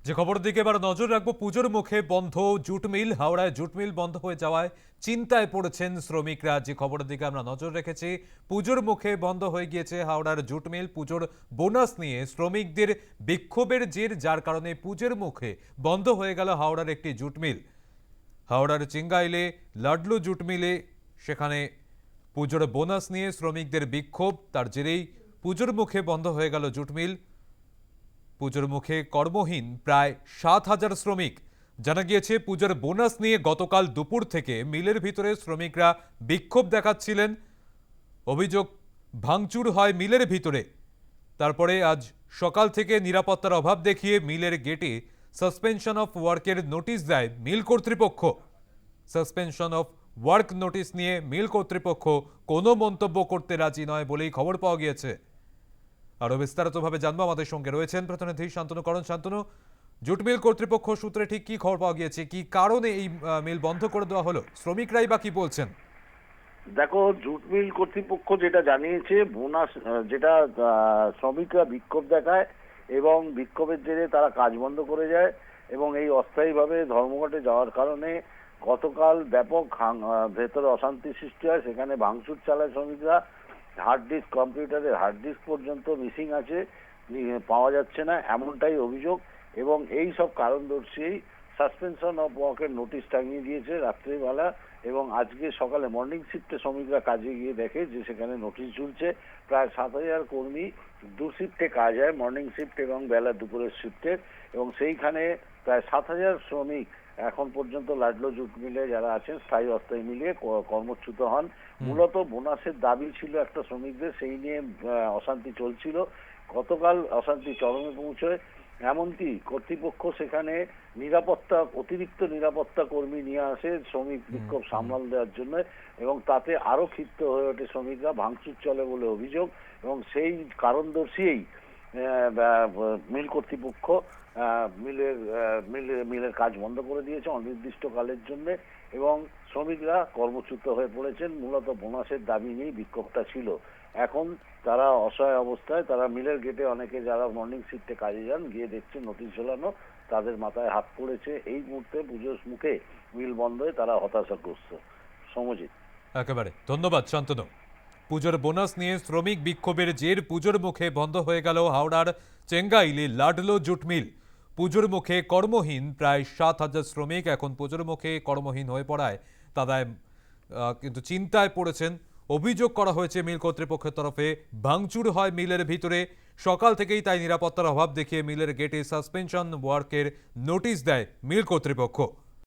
যে খবরের দিকে এবার নজর রাখবো, পুজোর মুখে বন্ধ জুট মিল। হাওড়ায় জুট মিল বন্ধ হয়ে যাওয়ায় চিন্তায় পড়েছেন শ্রমিকরা। যে খবরের দিকে আমরা নজর রেখেছি, পুজোর মুখে বন্ধ হয়ে গিয়েছে হাওড়ার জুট মিল। পুজোর বোনাস নিয়ে শ্রমিকদের বিক্ষোভের জের, যার কারণে পুজোর মুখে বন্ধ হয়ে গেল হাওড়ার একটি জুট মিল। হাওড়ার চিঙ্গাইলে লাডলু জুট মিলে সেখানে পুজোর বোনাস নিয়ে শ্রমিকদের বিক্ষোভ, তার জেরেই পুজোর মুখে বন্ধ হয়ে গেল জুট মিল। পুজোর মুখে কর্মহীন প্রায় 7,000 শ্রমিক। জানা গিয়েছে, পুজোর বোনাস নিয়ে গতকাল দুপুর থেকে মিলের ভিতরে শ্রমিকরা বিক্ষোভ দেখাচ্ছিলেন। অভিযোগ, ভাঙচুর হয় মিলের ভিতরে। তারপরে আজ সকাল থেকে নিরাপত্তার অভাব দেখিয়ে মিলের গেটে সাসপেনশন অফ ওয়ার্কের নোটিশ দেয় মিল কর্তৃপক্ষ। সাসপেনশন অফ ওয়ার্ক নোটিশ নিয়ে মিল কর্তৃপক্ষ কোনো মন্তব্য করতে রাজি নয় বলেই খবর পাওয়া গিয়েছে। আরো বিস্তারিতভাবে জানবো, আমাদের সঙ্গে রয়েছেন প্রতিনিধি শান্তনু করণ। শান্তনু, জুট মিল কর্তৃপক্ষ সূত্রে ঠিক কি খবর পাওয়া গিয়েছে, কি কারণে এই মিল বন্ধ করে দেওয়া হলো, শ্রমিকরাই বা কি বলছেন? দেখো, জুট মিল কর্তৃপক্ষ যেটা জানিয়েছে, বোনাস যেটা শ্রমিকরা বিক্ষোভ দেখায় এবং বিক্ষোভের জেরে তারা কাজ বন্ধ করে যায় এবং এই অস্থায়ীভাবে ধর্মঘটে যাওয়ার কারণে গতকাল ব্যাপক ভেতরে অশান্তি সৃষ্টি হয়। সেখানে ভাঙচুর চালায় শ্রমিকরা। হার্ড ডিস্ক, কম্পিউটারের হার্ড ডিস্ক পর্যন্ত মিসিং আছে, পাওয়া যাচ্ছে না, এমনটাই অভিযোগ। এবং এই সব কারণ দর্শিয়েই সাসপেনশন অফ ওয়ার্কের নোটিশ টাঙিয়ে দিয়েছে রাত্রিবেলা। এবং আজকে সকালে মর্নিং শিফটে শ্রমিকরা কাজে গিয়ে দেখে যে সেখানে নোটিশ ঝুলছে। প্রায় 7,000 কর্মী দু শিফটে কাজ হয়, মর্নিং শিফট এবং বেলা দুপুরের শিফটে, এবং সেইখানে প্রায় 7,000 শ্রমিক এখন পর্যন্ত লাডলো জুট মিলে যারা আছেন স্থায়ী অস্থায়ী মিলিয়ে কর্মচ্যুত হন। মূলত বোনাসের দাবি ছিল একটা শ্রমিকদের, সেই নিয়ে অশান্তি চলছিল। গতকাল অশান্তি চরমে পৌঁছয়, এমনকি কর্তৃপক্ষ সেখানে অতিরিক্ত নিরাপত্তা কর্মী নিয়ে আসে শ্রমিক বিক্ষোভ সামাল দেওয়ার জন্য, এবং তাতে আরো ক্ষিপ্ত হয়ে ওঠে শ্রমিকরা। ভাঙচুর চলে বলে অভিযোগ, এবং সেই কারণ দর্শিয়েই মিল কর্তৃপক্ষ মিলের কাজ বন্ধ করে দিয়েছে অনির্দিষ্টকালের জন্য, এবং শ্রমিকরা কর্মচ্যুত হয়ে পড়েছেন। মূলত বোনাসের দাবি নিয়েই বিক্ষোভটা ছিল। এখন তারা অসহায় অবস্থায়, তারা মিলের গেটে অনেকে যারা মর্নিং শিফটে কাজে যান গিয়ে দেখছে নোটিশ ঝোলানো, তাদের মাথায় হাত পড়েছে। এই মুহূর্তে পুজোর মুখে মিল বন্ধ হয়ে তারা হতাশাগ্রস্ত। সমজিৎ, একেবারে ধন্যবাদ শান্তনু। পুজোর বোনাস নিয়ে শ্রমিক বিক্ষোভের জের পুজোর মুখে বন্ধ হয়ে গেল হাওড়ার চেঙ্গাইলে লাডলো জুট মিল। পুজোর মুখে কর্মহীন প্রায় 7,000 শ্রমিক। এখন পুজোর মুখে কর্মহীন হয়ে পড়ায় তারা কিন্তু চিন্তায় পড়েছেন। অভিযোগ করা হয়েছে মিল কর্তৃপক্ষের তরফে, ভাঙচুর হয় মিলের ভিতরে। সকাল থেকেই তাই নিরাপত্তার অভাব দেখিয়ে মিলের গেটে সাসপেনশন ওয়ার্কের নোটিশ দেয় মিল কর্তৃপক্ষ।